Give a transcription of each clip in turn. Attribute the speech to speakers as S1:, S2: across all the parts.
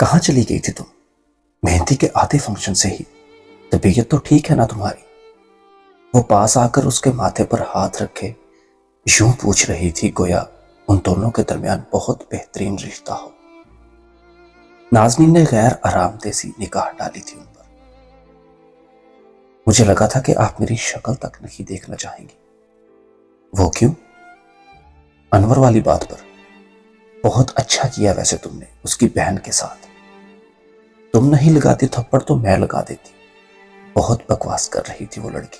S1: کہاں چلی گئی تھی تم؟ مہندی کے آدھے فنکشن سے ہی طبیعت تو ٹھیک ہے نا تمہاری؟ وہ پاس آ کر اس کے ماتھے پر ہاتھ رکھے یوں پوچھ رہی تھی گویا ان دونوں کے درمیان بہت بہترین رشتہ ہو۔ نازنین نے غیر آرام دہ سی نگاہ ڈالی تھی ان پر۔ مجھے لگا تھا کہ آپ میری شکل تک نہیں دیکھنا چاہیں گی۔ وہ کیوں؟ انور والی بات پر۔ بہت اچھا کیا ویسے تم نے اس کی بہن کے ساتھ۔ تم نہیں لگاتی تھپڑ تو میں لگا دیتی۔ بہت بکواس کر رہی تھی وہ لڑکی۔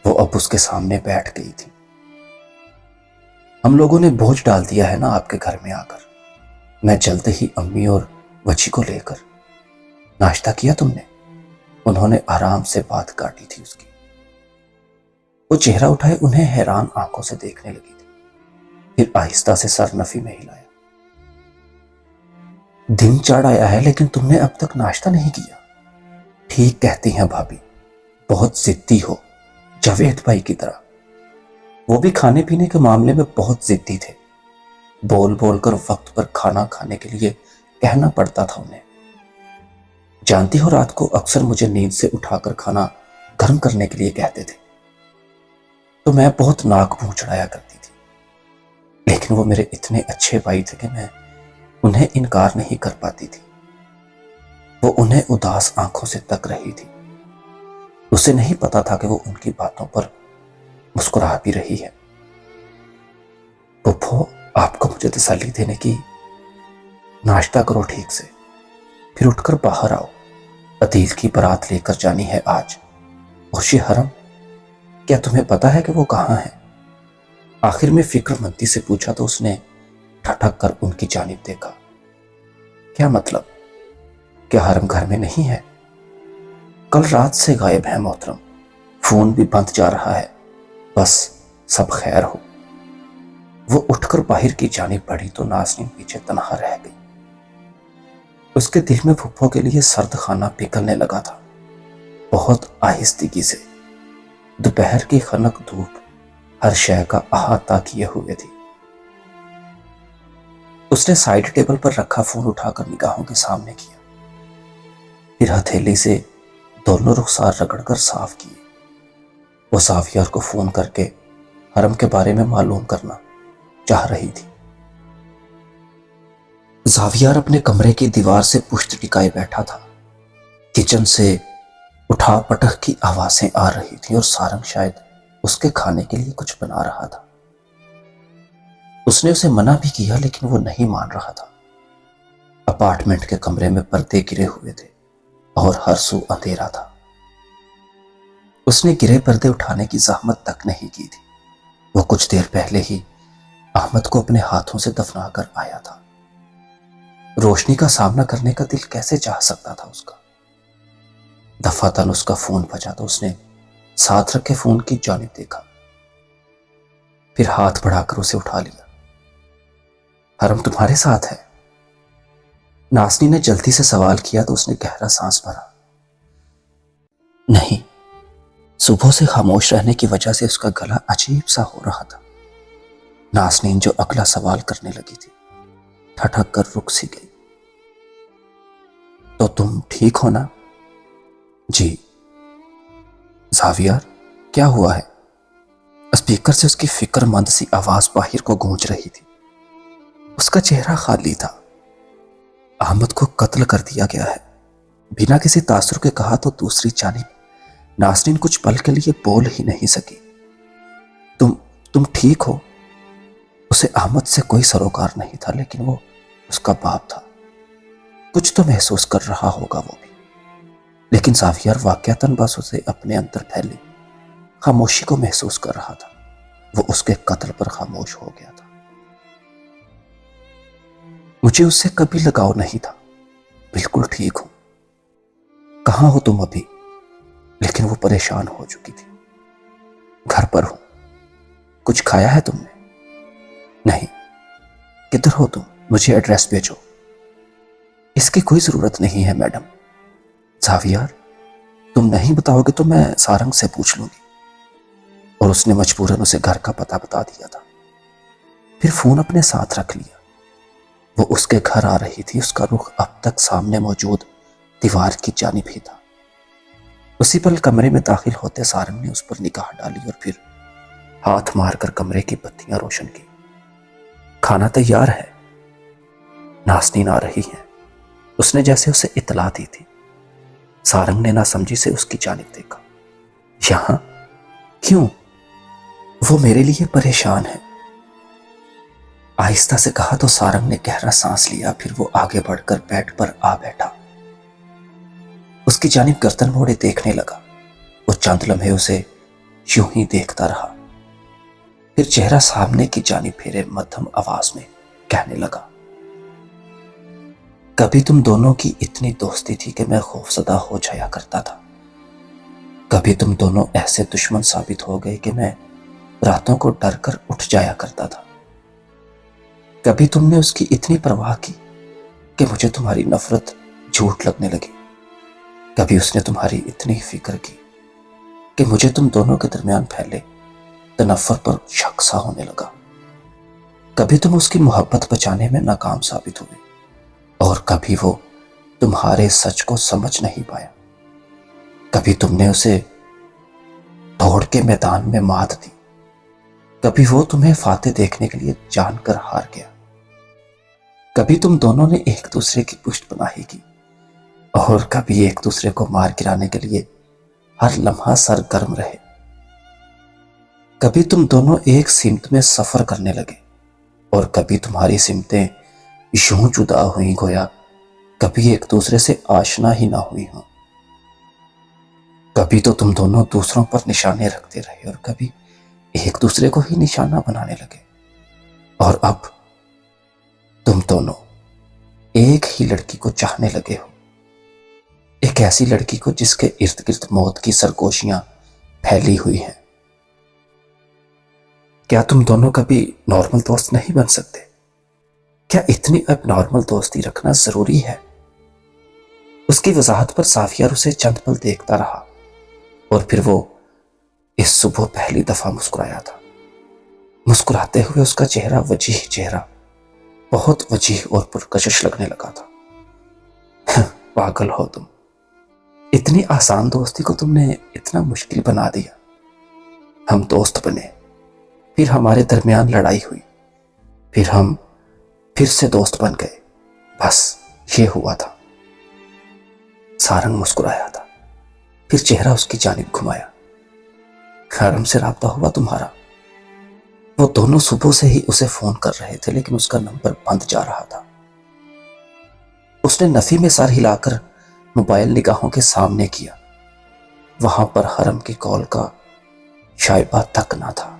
S1: وہ اب اس کے سامنے بیٹھ گئی تھی۔ ہم لوگوں نے بوجھ ڈال دیا ہے نا آپ کے گھر میں آ کر۔ میں جلد ہی امی اور وچی کو لے کر۔ ناشتہ کیا تم نے؟ انہوں نے آرام سے بات کاٹی تھی اس کی۔ وہ چہرہ اٹھائے انہیں حیران آنکھوں سے دیکھنے لگی تھی، پھر آہستہ سے سر نفی میں ہلایا۔ دن چڑھ آیا ہے لیکن تم نے اب تک ناشتہ نہیں کیا۔ ٹھیک کہتی ہیں بھابھی، بہت ضدی ہو، جاوید بھائی کی طرح۔ وہ بھی کھانے پینے کے معاملے میں بہت ضدی تھے۔ بول بول کر وقت پر کھانا کھانے کے لیے کہنا پڑتا تھا انہیں۔ جانتی ہو رات کو اکثر مجھے نیند سے اٹھا کر کھانا گرم کرنے کے لیے کہتے تھے تو میں بہت ناک منہ چڑھایا کرتی تھی، لیکن وہ میرے اتنے اچھے بھائی تھے کہ میں انہیں انکار نہیں کر پاتی تھی۔ وہ انہیں اداس آنکھوں سے تک رہی تھی۔ اسے نہیں پتا تھا کہ وہ ان کی باتوں پر مسکرا بھی رہی ہے۔ پھپھو، آپ کو مجھے تسلی دینے کی۔ ناشتہ کرو ٹھیک سے، پھر اٹھ کر باہر آؤ۔ عدیل کی بارات لے کر جانی ہے آج۔ خوشی حرم، کیا تمہیں پتا ہے کہ وہ کہاں ہے؟ آخر میں فکر مندی سے پوچھا تو اس نے ٹھٹک کر ان کی جانب دیکھا۔ کیا مطلب؟ کیا حرم گھر میں نہیں ہے؟ کل رات سے غائب ہے محترم، فون بھی بند جا رہا ہے، بس سب خیر ہو۔ وہ اٹھ کر باہر کی جانب بڑھی تو نازنین پیچھے تنہا رہ گئی۔ اس کے دل میں پھپھو کے لیے سرد خانہ پگھلنے لگا تھا، بہت آہستگی سے۔ دوپہر کی خنک دھوپ ہر شے کا احاطہ کیے ہوئے تھی۔ اس نے سائیڈ ٹیبل پر رکھا فون اٹھا کر نگاہوں کے سامنے کیا، پھر ہتھیلی سے دونوں رخسار رگڑ کر صاف کیے۔ وہ زاویار کو فون کر کے حرم کے بارے میں معلوم کرنا چاہ رہی تھی۔ زاویار اپنے کمرے کی دیوار سے پشت ٹکائے بیٹھا تھا۔ کچن سے اٹھا پٹک کی آوازیں آ رہی تھی اور سارنگ شاید اس کے کھانے کے لیے کچھ بنا رہا تھا۔ اس نے اسے منع بھی کیا لیکن وہ نہیں مان رہا تھا۔ اپارٹمنٹ کے کمرے میں پردے گرے ہوئے تھے اور ہر سو اندھیرا تھا۔ اس نے گرے پردے اٹھانے کی زحمت تک نہیں کی تھی۔ وہ کچھ دیر پہلے ہی احمد کو اپنے ہاتھوں سے دفنا کر آیا تھا۔ روشنی کا سامنا کرنے کا دل کیسے چاہ سکتا تھا اس کا؟ دفعتاً اس کا فون بجا تو اس نے ساتھ رکھے فون کی جانب دیکھا، پھر ہاتھ بڑھا کر اسے اٹھا لیا۔ حرم تمہارے ساتھ ہے؟ نازنین نے جلدی سے سوال کیا تو اس نے گہرا سانس بھرا۔ نہیں، صبح سے خاموش رہنے کی وجہ سے اس کا گلا عجیب سا ہو رہا تھا۔ نازنین جو اگلا سوال کرنے لگی تھی ٹھٹک کر رک سی گئی۔ تو تم ٹھیک ہو نا؟ جی۔ زاویار، کیا ہوا ہے؟ اسپیکر سے اس کی فکر مند سی آواز باہر کو گونج رہی تھی۔ اس کا چہرہ خالی تھا۔ احمد کو قتل کر دیا گیا ہے، بنا کسی تاثر کے کہا تو دوسری جانب نازنین کچھ پل کے لیے بول ہی نہیں سکی۔ تم ٹھیک ہو؟ اسے احمد سے کوئی سروکار نہیں تھا لیکن وہ اس کا باپ تھا، کچھ تو محسوس کر رہا ہوگا وہ بھی۔ لیکن زاویار واقعتاً بس اسے اپنے اندر پھیلی خاموشی کو محسوس کر رہا تھا۔ وہ اس کے قتل پر خاموش ہو گیا تھا۔ مجھے اس سے کبھی لگاؤ نہیں تھا، بالکل ٹھیک ہوں۔ کہاں ہو تم ابھی؟ لیکن وہ پریشان ہو چکی تھی۔ گھر پر ہوں۔ کچھ کھایا ہے تم نے؟ نہیں۔ کدھر ہو تم؟ مجھے ایڈریس بھیجو۔ اس کی کوئی ضرورت نہیں ہے میڈم۔ زاویار، تم نہیں بتاؤ گے تو میں سارنگ سے پوچھ لوں گی۔ اور اس نے مجبوراً اسے گھر کا پتہ بتا دیا تھا، پھر فون اپنے ساتھ رکھ لیا۔ وہ اس کے گھر آ رہی تھی، اس کا رخ اب تک سامنے موجود دیوار کی جانب ہی تھا۔ اسی پل کمرے میں داخل ہوتے سارنگ نے اس پر نگاہ ڈالی اور پھر ہاتھ مار کر کمرے کی بتیاں روشن کی۔ کھانا تیار ہے، ناسنین آ رہی ہیں، اس نے جیسے اسے اطلاع دی تھی۔ سارنگ نے ناسمجھی سے اس کی جانب دیکھا۔ یہاں کیوں؟ وہ میرے لیے پریشان ہے، آہستہ سے کہا تو سارنگ نے گہرا سانس لیا، پھر وہ آگے بڑھ کر بیڈ پر آ بیٹھا۔ اس کی جانب گردن موڑے دیکھنے لگا۔ وہ چند لمحے اسے یوں ہی دیکھتا رہا، پھر چہرہ سامنے کی جانب پھیرے مدھم آواز میں کہنے لگا، کبھی تم دونوں کی اتنی دوستی تھی کہ میں خوفزدہ ہو جایا کرتا تھا۔ کبھی تم دونوں ایسے دشمن ثابت ہو گئے کہ میں راتوں کو ڈر کر اٹھ جایا کرتا تھا۔ کبھی تم نے اس کی اتنی پرواہ کی کہ مجھے تمہاری نفرت جھوٹ لگنے لگی۔ کبھی اس نے تمہاری اتنی فکر کی کہ مجھے تم دونوں کے درمیان پھیلے تنفر پر شک سا ہونے لگا۔ کبھی تم اس کی محبت بچانے میں ناکام ثابت ہوئے اور کبھی وہ تمہارے سچ کو سمجھ نہیں پایا۔ کبھی تم نے اسے دوڑ کے میدان میں مات دی، کبھی وہ تمہیں فاتح دیکھنے کے لیے جان کر ہار گیا۔ کبھی تم دونوں نے ایک دوسرے کی پشت پناہی کی اور کبھی ایک دوسرے کو مار گرانے کے لیے ہر لمحہ سرگرم رہے۔ کبھی تم دونوں ایک سمت میں سفر کرنے لگے اور کبھی تمہاری سمتیں یوں جدا ہوئیں گویا کبھی ایک دوسرے سے آشنا ہی نہ ہوئی ہوں۔ کبھی تو تم دونوں دوسروں پر نشانے رکھتے رہے اور کبھی ایک دوسرے کو ہی نشانہ بنانے لگے، اور اب تم دونوں ایک ہی لڑکی کو چاہنے لگے ہو، ایک ایسی لڑکی کو جس کے ارد گرد موت کی سرگوشیاں پھیلی ہوئی ہیں۔ کیا تم دونوں کبھی نارمل دوست نہیں بن سکتے؟ کیا اتنی اب نارمل دوستی رکھنا ضروری ہے؟ اس کی وضاحت پر سافیار اسے چند پل دیکھتا رہا اور پھر وہ اس صبح پہلی دفعہ مسکرایا تھا۔ مسکراتے ہوئے اس کا چہرہ وجیح چہرہ بہت وجیح اور پرکشش لگنے لگا تھا۔ پاگل ہو تم، اتنی آسان دوستی کو تم نے اتنا مشکل بنا دیا۔ ہم دوست بنے، پھر ہمارے درمیان لڑائی ہوئی، پھر ہم پھر سے دوست بن گئے، بس یہ ہوا تھا۔ سارنگ مسکرایا تھا، پھر چہرہ اس کی جانب گھمایا۔ حرم سے رابطہ ہوا تمہارا؟ وہ دونوں صبح سے ہی اسے فون کر رہے تھے لیکن اس کا نمبر بند جا رہا تھا۔ اس نے نفی میں سر ہلا کر موبائل نگاہوں کے سامنے کیا۔ وہاں پر حرم کی کال کا شائبہ تک نہ تھا۔